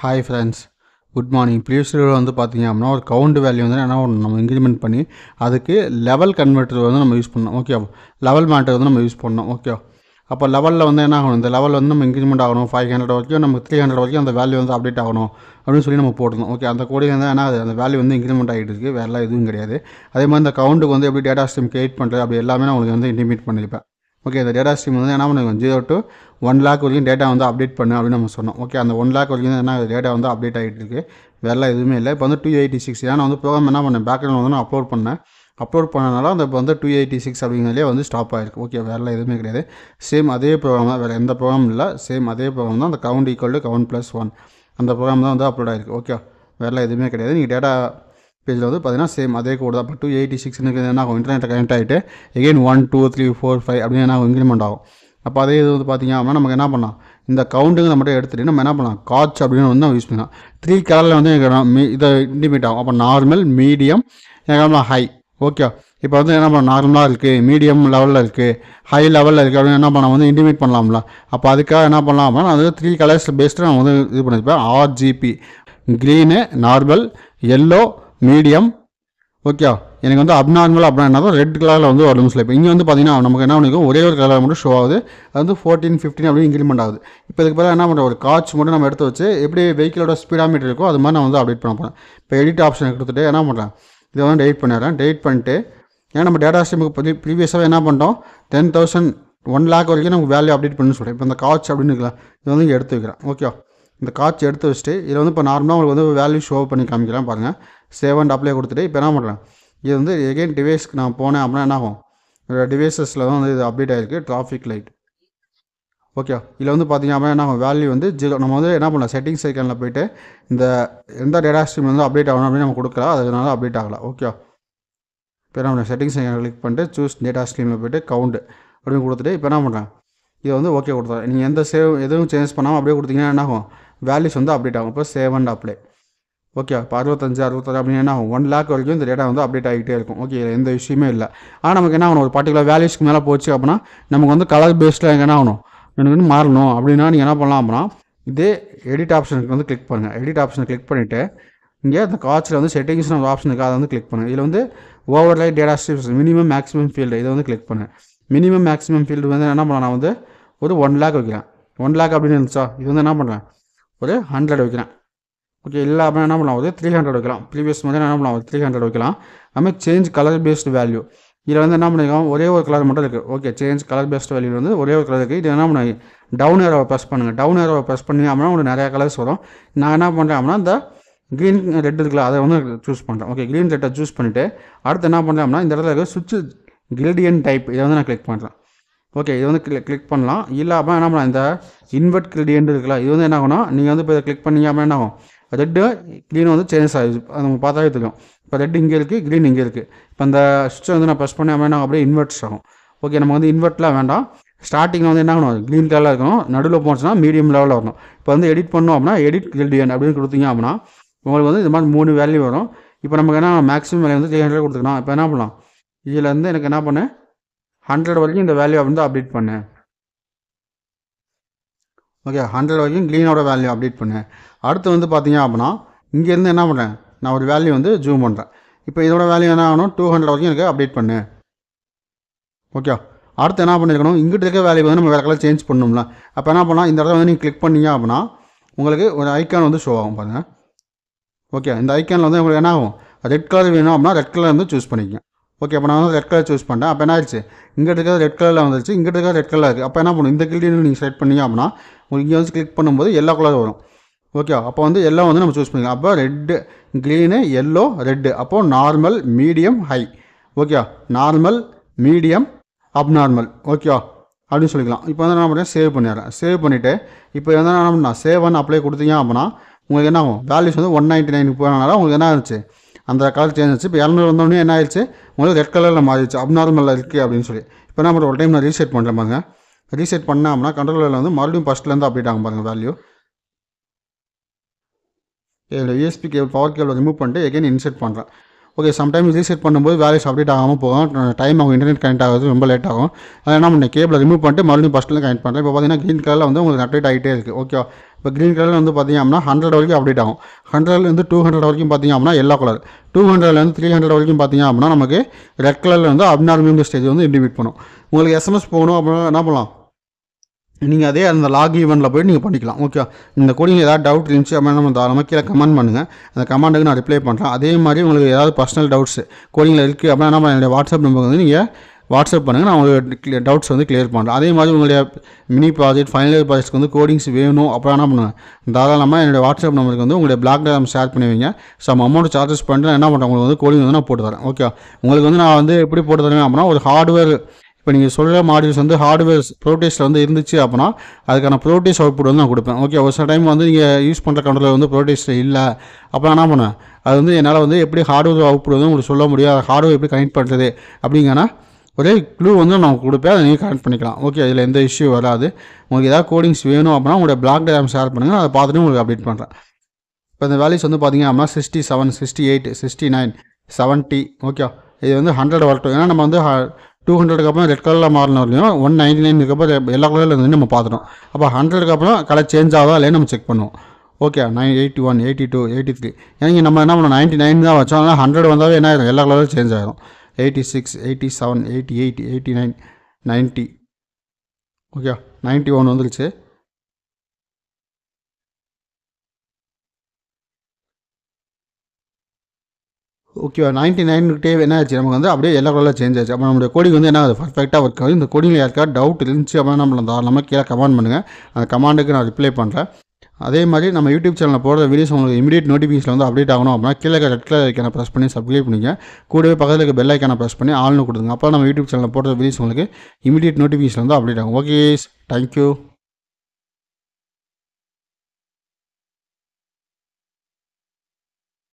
Hi friends, good morning. Previous வீடியோவில் வந்து பார்த்தீங்க அப்படின்னா ஒரு கவுண்ட் வேல்யூ வந்து என்ன பண்ணணும், நம்ம இன்க்ரிமெண்ட் பண்ணி அதுக்கு லெவல் கன்வெர்ட்டர் வந்து நம்ம யூஸ் பண்ணோம். ஓகே, லெவல் மேட்டர் வந்து நம்ம யூஸ் பண்ணோம். ஓகே, அப்போ லெவலில் வந்து என்ன ஆகணும், இந்த லெவல் வந்து நம்ம இன்க்ரிமெண்ட் ஆகணும் 500 வரைக்கும், நம்ம 300 வரைக்கும் அந்த வேல்யூ வந்து அப்டேட் ஆகணும் அப்படின்னு சொல்லி நம்ம போட்டுருந்தோம். ஓகே, அந்த கோடிங் வந்து என்ன ஆகுது, அந்த வேல்யூ வந்து இன்க்ரிமெண்ட் ஆகிட்டு இருக்குது, வேறு எதுவும் கிடையாது. அதே மாதிரி இந்த கவுண்ட்டுக்கு வந்து எப்படி டேட்டா ஸ்ட்ரீம் கிரியேட் பண்ணுறது அப்படி எல்லாமே நான் உங்களுக்கு வந்து இன்டிமேட் பண்ணியிருப்பேன். ஓகே, இந்த டேட்டா ஸ்ட்ரீம் வந்து என்ன பண்ணுவோம், 0 to 1 lakh வரைக்கும் டேட்டா வந்து அப்டேட் பண்ணு அப்படின்னு நம்ம சொன்னோம். ஓகே, அந்த 1 lakh வரைக்கும் என்ன டேட்டா வந்து அப்டேட் ஆகிட்டு இருக்குது, வேறு எதுவுமே இல்லை. இப்போ வந்து 286 ஏன்னா வந்து ப்ரோக்ராம் என்ன பண்ணேன், பேக்ரவுண்ட் வந்து நான் அப்லோட் பண்ணனால அந்த இப்போ வந்து 286 அப்படிங்கிறதே வந்து ஸ்டாப் ஆகிருக்கு. ஓகே, வேறு எதுவுமே கிடையாது. சேம் அதே ப்ரோக்ராம் தான், வேறு எந்த ப்ரோக்ராம் இல்லை, சேம் அதே ப்ரோக்ராம் தான். அந்த count equal to count plus 1 அந்த ப்ரோக்ராம் தான் வந்து அப்லோட் ஆகிருக்கு. ஓகே, வேறு எதுவுமே கிடையாது. நீங்கள் டேட்டா பேஜில் வந்து பார்த்தீங்கன்னா சேம் அதே கோடு தான். இப்போ 286 என்ன ஆகும், இன்டர்நெட்டை கனெக்ட் ஆகிட்டு எகெயின் 1 2 3 4 5 அப்படின்னு என்ன ஆகும், இன்க்ரிமெண்ட் ஆகும். அப்போ அதே இது வந்து பார்த்திங்க அப்படின்னா நமக்கு என்ன பண்ணலாம், இந்த கவுண்ட்டுங்க மட்டும் எடுத்துகிட்டு நம்ம என்ன பண்ணலாம், காட்ச் அப்படின்னு வந்து நம்ம யூஸ் பண்ணலாம். 3 கலரில் வந்து இதை இன்டிமேட் ஆகும். அப்போ நார்மல், மீடியம், ஹை. ஓகே, இப்போ வந்து என்ன பண்ண, நார்மலாக இருக்குது, மீடியம் லெவலில் இருக்குது, ஹை லெவலில் இருக்குது அப்படின்னு என்ன பண்ண வந்து இன்டிமேட் பண்ணலாம்ல. அப்போ அதுக்காக என்ன பண்ணலாம் அப்படின்னா அது 3 கலர்ஸ் பேஸ்டு நான் வந்து இது பண்ணியிருப்பேன். RGB, green, normal, yellow, medium. Okay, எனக்கு வந்து அப்நார்மல் அப்படின்னா என்ன, ரெட் கலரில் வந்து ஒரு நிமிஷம். இப்போ இங்கே வந்து பார்த்தீங்கன்னா நமக்கு என்ன பண்ணிக்கும், ஒரே ஒரு கலர் மட்டும் ஷோ ஆகுது, அது வந்து 14 15 அப்படின்னு இன்க்ரிமெண்ட் ஆகுது. இப்போ இதுக்கு பதிலாக என்ன பண்ணுறோம், ஒரு காட்ச் மட்டும் நம்ம எடுத்து வச்சு எப்படி வெஹிக்கிளோட ஸ்பீடாமீட்டர் இருக்கோ அது மாதிரி நான் வந்து அப்டேட் பண்ண போகிறேன். இப்போ எடிட் ஆப்ஷனை கொடுத்துட்டு என்ன பண்ணுறேன், இதை வந்து டெலிட் பண்ணிடுறேன். டெலிட் பண்ணிட்டு ஏன்னா நம்ம டேட்டா ஸ்ட்ரீமுக்கு ப்ரீவியஸாக என்ன பண்ணிட்டோம், 10,000 1 lakh வரைக்கும் நமக்கு வேல்யூ அப்டேட் பண்ணணும்னு சொல்கிறேன். இப்போ இந்த காட்ச் அப்படின்னு இருக்கலாம், இது வந்து இங்கே எடுத்து வைக்கிறேன். ஓகே, இந்த காட்ச் எடுத்து வச்சுட்டு இதில் வந்து இப்போ நார்மலாக உங்களுக்கு வந்து வேல்யூ ஷோ பண்ணி காமிக்கலாம் பாருங்கள். சேவ் அண்ட் அப்ளை கொடுத்துட்டு இப்போ என்ன பண்ணுறேன், இது வந்து எகெயின் டிவைஸ்க்கு நான் போனேன் அப்படின்னா என்ன ஆகும், டிவைஸஸில் தான் வந்து இது அப்டேட் ஆகிருக்கு. Traffic light. ஓகே, இதில் வந்து பார்த்திங்க அப்படின்னா என்ன ஆகும், வேல்யூ வந்து 0. நம்ம வந்து என்ன பண்ணலாம், செட்டிங்ஸ் ஐக்கானில் போய்ட்டு இந்த எந்த டேட்டா ஸ்ட்ரீம் வந்து அப்டேட் ஆகணும் அப்படின்னு நம்ம கொடுக்கலாம், அதனால அப்டேட் ஆகலாம். ஓகே, இப்போ என்ன பண்ணுறேன், செட்டிங்ஸ் ஐக்கானை கிளிக் பண்ணிட்டு சூஸ் டேட்டா ஸ்ட்ரீமில் போய்ட்டு கவுண்ட் அப்படின்னு கொடுத்துட்டு இப்போ என்ன பண்ணுறேன், இதை வந்து ஓகே கொடுத்துறேன். நீங்கள் எந்த எதுவும் சேஞ்ச் பண்ணாமல் அப்படியே கொடுத்தீங்கன்னா என்ன ஆகும், வேல்யூஸ் வந்து அப்டேட் ஆகும். இப்போ சேவ் அண்ட் அப்ளை. ஓகே, இப்போ 65 66 அப்படின்னு என்ன ஆகும், 1 lakh வரைக்கும் இந்த டேட்டா வந்து அப்டேட் ஆகிட்டே இருக்கும். ஓகே, எந்த விஷயமே இல்லை. ஆனால் நமக்கு என்ன ஆகணும், ஒரு பர்டிகுலர் வேல்யூஸ்க்கு மேலே போச்சு அப்படின்னா நமக்கு வந்து கலர் பேஸ்டில் என்ன ஆகணும், எனக்கு வந்து மாறணும் அப்படின்னா நீங்கள் என்ன பண்ணலாம் அப்படின்னா இதே எடிட் ஆப்ஷனுக்கு வந்து கிளிக் பண்ணுங்கள். எடிட் ஆப்ஷனை கிளிக் பண்ணிவிட்டு இங்கே அந்த காட்சியில் வந்து செட்டிங்ஸ்னு ஒரு ஆப்ஷன் இருக்குது, அதை வந்து கிளிக் பண்ணுங்கள். இதில் வந்து overlay data streams minimum maximum field இதை வந்து கிளிக் பண்ணுங்கள். மினிமம் மேக்ஸிமம் ஃபீல்டு வந்து என்ன பண்ணலாம், நான் வந்து ஒரு 1 lakh வைக்கிறேன். 1 lakh அப்படின்னு இருந்துச்சா, இது வந்து என்ன பண்ணுறேன், ஒரு 100 வைக்கிறேன். ஓகே, இல்லை அப்படின்னா என்ன பண்ணலாம், ஒரு 300 வைக்கலாம். ப்ரீவியஸ் மாதிரி என்ன பண்ணலாம், ஒரு 300 வைக்கலாம். அதுமாதிரி சேஞ்ச் கலர் பேஸ்டு வேல்யூ இதில் வந்து என்ன பண்ணிக்கலாம், ஒரே ஒரு கலர் மட்டும் இருக்குது. Okay, change colour based value வந்து ஒரே ஒரு கலர் இருக்குது. இது என்ன பண்ண, டவுன் ஏரோவை ப்ரெஸ் பண்ணுங்கள். டவுன் ஏரோவை ப்ரெஸ் பண்ணி அப்படின்னா உங்களுக்கு நிறையா கலர்ஸ் வரும். நான் என்ன பண்ணுறேன் அப்படின்னா இந்த க்ரீன் ரெட் இருக்குல்ல அதை வந்து சூஸ் பண்ணுறேன். ஓகே, க்ரீன் ரெட்டை சூஸ் பண்ணிவிட்டு அடுத்து என்ன பண்ணுறேன் அப்படின்னா இந்த இடத்துல இருக்க சுவிட்ச் கிரேடியன்ட் டைப் இதை வந்து நான் கிளிக் பண்ணுறேன். ஓகே, இது வந்து கிளிக் பண்ணலாம். இல்லை அப்படின்னா என்ன பண்ணலாம், இந்த இன்வெர்ட் கிரேடியன்ட் இருக்குல்ல இது வந்து என்ன ஆகும்னா நீங்கள் வந்து இப்போ இதை கிளிக் பண்ணிங்க அப்படின்னா என்ன ஆகும், ரெட்டு க்ரீன் வந்து சேஞ்ச் ஆகிடுச்சு. அது நம்ம பார்த்தாவே தெரியும். இப்போ ரெட் இங்கே இருக்குது, க்ரீன் இங்கே இருக்குது. இப்போ அந்த சுவிட்சை வந்து நான் ப்ரெஸ் பண்ணி அப்படின்னா அப்படியே இன்வெர்ட்ஸ் ஆகும். ஓகே, நம்ம வந்து இன்வெர்ட்லாம் வேண்டாம். ஸ்டார்டிங்கில் வந்து என்ன ஆகணும், க்ரீன் கலரில் இருக்கணும், நடுவில் போச்சுன்னா மீடியம் லெவலில் வரணும். இப்போ வந்து எடிட் பண்ணோம் அப்படின்னா எடிட் கிரேடியன்ட் அப்படின்னு கொடுத்தீங்க அப்படின்னா உங்களுக்கு வந்து இது மாதிரி 3 வேல்யூ வரும். இப்போ நமக்கு என்ன மேக்ஸிமம் வேல்யூ வந்து 300 கொடுத்துக்கலாம். இப்போ என்ன பண்ணலாம், இதில் வந்து எனக்கு என்ன பண்ணேன், 100 வரைக்கும் இந்த வேல்யூ வந்து அப்டேட் பண்ணேன். ஓகே, 100 வரைக்கும் க்ரீனோட வேல்யூ அப்டேட் பண்ணேன். அடுத்து வந்து பார்த்தீங்க அப்படின்னா இங்கேருந்து என்ன பண்ணுறேன், நான் ஒரு வேல்யூ வந்து ஜூம் பண்ணுறேன். இப்போ இதோட வேல்யூ என்ன ஆகணும், 200 வரைக்கும் எனக்கு அப்டேட் பண்ணேன். ஓகே, அடுத்து என்ன பண்ணியிருக்கணும், இங்கிட்ட இருக்க வேல்யூ வந்து நம்ம வேறு கலர் சேஞ்ச் பண்ணணும்ல. அப்போ என்ன பண்ணால் இந்த இடத்துல வந்து நீங்கள் கிளிக் பண்ணிங்க அப்படின்னா உங்களுக்கு ஒரு ஐக்கான் வந்து ஷோ ஆகும் பாருங்கள். ஓகே, இந்த ஐக்கானில் வந்து உங்களுக்கு என்ன ஆகும், ரெட் கலர் வேணும் அப்படின்னா ரெட் கலர் வந்து சூஸ் பண்ணிக்கங்க. ஓகே, அப்போ நான் வந்து ரெட் கலர் சூஸ் பண்ணிட்டேன். அப்போ என்ன ஆயிடுச்சு, இங்கே இருக்கிற ரெட் கலரில் வந்துருச்சு, இங்கே இருக்கிற ரெட் கலர் இருக்குது. அப்போ என்ன பண்ணும், இந்த கில்டின்னு நீங்கள் செலக்ட் பண்ணிங்க அப்படின்னா உங்களுக்கு இங்கே வந்து கிளிக் பண்ணும்போது எல்லோ கலர் வரும். ஓகே, அப்போ வந்து எல்லோ வந்து நம்ம சூஸ் பண்ணிக்கலாம். அப்போ ரெட்டு, க்ரீனு, எல்லோ, ரெட்டு. அப்போது normal, medium, high. Okay, normal, medium, abnormal. Okay அப்படின்னு சொல்லிக்கலாம். இப்போ வந்து என்ன பண்ணுறேன், சேவ் பண்ணிடுறேன். சேவ் பண்ணிவிட்டு இப்போ வந்து என்ன பண்ணால் சேவ் அண்ட் அப்ளை கொடுத்தீங்க அப்படின்னா உங்களுக்கு என்ன ஆகும், வேல்யூஸ் வந்து 199 போனனால உங்களுக்கு என்ன ஆச்சு, அந்த கலர் சேஞ்ச் ஆச்சு. இப்போ 200 வந்தோடனே என்ன ஆயிடுச்சு, உங்களுக்கு ரெட் கலரில் மாறிடுச்சு, அப்நார்மலில் இருக்குது அப்படின்னு சொல்லி. இப்போ என்ன பண்ணுற, ஒரு டைம் நான் ரீசெட் பண்ணுறேன் பாருங்க. ரீசெட் பண்ணேன் அப்படின்னா கண்ட்ரோலில் வந்து மறுபடியும் ஃபஸ்ட்லேருந்து அப்டேட் ஆகும் பாருங்கள் வேல்யூ. இதில் USB cable, power cable remove பண்ணிட்டு எகைன் இன்செர்ட் பண்ணுறேன். ஓகே சம்டைம்ஸ் ரீசெட் பண்ணும்போது வேல்யூஸ் அப்டேட் ஆகாமல் போகும், டைம் ஆகும், இன்டர்நெட் கனெக்ட் ஆகிறது ரொம்ப லேட் ஆகும். அதை என்ன பண்ணேன், கேபிளை ரிமூவ் பண்ணிட்டு மறுபடியும் ஃபஸ்ட்டில் கனெக்ட் பண்ணுறேன். இப்போ பார்த்தீங்கன்னா க்ரீன் கலரில் வந்து உங்களுக்கு அப்டேட் ஆகிட்டே இருக்குது. ஓகே இப்போ க்ரீன் கலரில் வந்து பார்த்திங்க அப்படின்னா 100 வரைக்கும் அப்டேட் ஆகும். 100லேருந்து 200 வரைக்கும் பார்த்திங்க அப்படின்னா எல்லோ கலர், 200லேருந்து 300 வரைக்கும் பார்த்திங்க அப்படின்னா நமக்கு ரெட் கலரில் வந்து அப்நார்மல் ஸ்டேஜ் வந்து இண்டிகேட் பண்ணும். உங்களுக்கு எஸ்எம்எஸ் போகணும் அப்படின்னா என்ன பண்ணலாம், நீங்கள் அதே அந்த லாக் ஈவெண்ட்டில் போய்ட்டு நீங்கள் பண்ணிக்கலாம். ஓகே இந்த கோடிங் ஏதாவது டவுட் இருந்துச்சு அப்படின்னா நம்ம தாராளமாக கீழே கமெண்ட் பண்ணுங்கள், அந்த கமெண்ட்டுக்கு நான் ரிப்ளை பண்ணுறேன். அதே மாதிரி உங்களுக்கு ஏதாவது பர்சனல் டவுட்ஸ் கோடிங்கில் இருக்குது அப்படின்னா நம்ம என்னுடைய வாட்ஸ்அப் நம்பருக்கு வந்து நீங்கள் வாட்ஸ்அப் பண்ணுங்கள், நான் உங்களுக்கு டவுட்ஸ் வந்து கிளியர் பண்ணுறேன். அதே மாதிரி உங்களுடைய மினி ப்ராஜெக்ட் ஃபைனல் இயர் ப்ராஜெக்ட்ஸ்க்கு வந்து கோடிங்ஸ் வேணும் அப்புறம் என்ன பண்ணுவேன், தாராளமாக என்னுடைய வாட்ஸ்அப் நம்பருக்கு வந்து உங்களுடைய பிளாக் டேம் ஷேர் பண்ணுவீங்க. சம் அமௌண்ட் சார்ஜஸ் பண்ணிட்டு நான் என்ன பண்ணுறேன், உங்களுக்கு வந்து கோடிங் வந்து நான் போட்டு தரேன். ஓகே உங்களுக்கு வந்து நான் வந்து எப்படி போட்டு தரேன் அப்படின்னா ஒரு ஹார்ட்வேர், இப்போ நீங்கள் சொல்கிற மாடியூல்ஸ் வந்து ஹார்ட்வேர் ப்ரோட்டேஸில் வந்து இருந்துச்சு அப்படின்னா அதுக்கான ப்ரோட்டேஸ் அவுட்புட் வந்து நான் கொடுப்பேன். ஓகே ஒரு சில டைம் வந்து நீங்கள் யூஸ் பண்ணுற கண்ட்ரோலர் வந்து ப்ரோட்டேஸில் இல்லை அப்புறம் என்ன பண்ணுவேன், அது வந்து என்னால் வந்து எப்படி ஹார்ட்வேர் அவுட்புட் வந்து உங்களுக்கு சொல்ல முடியாது, ஹார்ட்வேர் எப்படி கனெக்ட் பண்ணுறது அப்படிங்கன்னா ஒரே க்ளூ வந்து நான் கொடுப்பேன், அதை நீங்கள் கனெக்ட் பண்ணிக்கலாம். ஓகே இதில் எந்த இஷ்யூ வராது. உங்களுக்கு ஏதாவது கோடிங்ஸ் வேணும் அப்படின்னா உங்களுடைய பிளாக் டயக்ராம் ஷேர் பண்ணுங்கள், அதை பார்த்துட்டு உங்களுக்கு அப்டேட் பண்ணுறேன். இப்போ இந்த வேல்யூஸ் வந்து பார்த்திங்க அப்படின்னா 67, 68, 69, 70. ஓகே இது வந்து 100 வரட்டும். ஏன்னா நம்ம வந்து 200க்கு அப்புறம் ரெட் கலரில் மாறின வரலையும் 199 அப்புறம் எல்லா கலரில் இருந்து நம்ம பார்த்துட்டோம். அப்போ 100க்கு அப்புறம் கலர் சேஞ்ச் ஆகுதா இல்லைன்னு நம்ம செக் பண்ணுவோம். ஓகே 81, 82, 83 ஏன்னா நம்ம என்ன பண்ணோம் 99 தான் வச்சோம், அதனால் 100 வந்தாவே என்ன ஆயிரும் எல்லா கலரும் சேஞ்ச் ஆகிடும். 86, 87, 88, 89, 90. ஓகே 91 வந்துருச்சு. ஓகேவா 99கிட்டே என்ன ஆச்சு நமக்கு வந்து அப்படியே எல்லா கலரில் சேஞ்ச் ஆச்சு. அப்போ நம்மளுடைய கோடிங் வந்து என்ன ஆகுது பர்ஃபெக்டாக ஒர்க் ஆகுது. இந்த கோடிங்கில் யாருக்காவது டவுட் இருந்துச்சு அப்படின்னா நம்மள தாராளமாக கீழே கமெண்ட் பண்ணுங்கள், அந்த கமெண்ட்டுக்கு நான் ரிப்ளை பண்ணுறேன். அதே மாதிரி நம்ம யூடியூப் சேனலில் போடுற வீடியோஸ் உங்களுக்கு இமீடியட் நோட்டிஃபிகேஷன் வந்து அப்டேட் ஆகணும் அப்படின்னா கீழே ரெட் கலர் ஐக்கான ப்ரெஸ் பண்ணி சப்ஸ்கிரைப் பண்ணிங்க, கூடவே பக்கத்தில் இருக்க பெல் ஐக்கான ப்ரெஸ் பண்ணி ஆல்னு கொடுங்க. அப்போ நம்ம யூடியூப் சேனலில் போடுற வீடியோஸ் உங்களுக்கு இமீடியட் நோட்டிஃபிகேஷன் வந்து அப்டேட் ஆகும். Okay thank you.